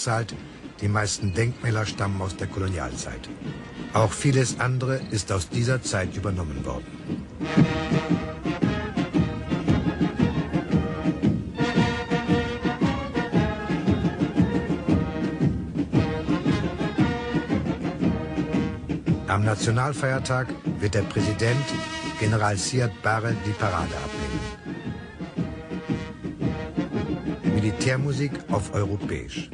eingezahlt, die meisten Denkmäler stammen aus der Kolonialzeit. Auch vieles andere ist aus dieser Zeit übernommen worden. Am Nationalfeiertag wird der Präsident, General Siad Barre, die Parade ablegen. Militärmusik auf Europäisch.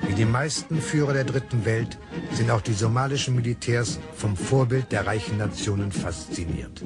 Wie die meisten Führer der Dritten Welt sind auch die somalischen Militärs vom Vorbild der reichen Nationen fasziniert.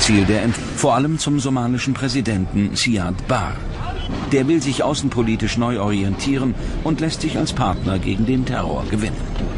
Ziel der Entwicklung, vor allem zum somalischen Präsidenten Siad Barre. Der will sich außenpolitisch neu orientieren und lässt sich als Partner gegen den Terror gewinnen.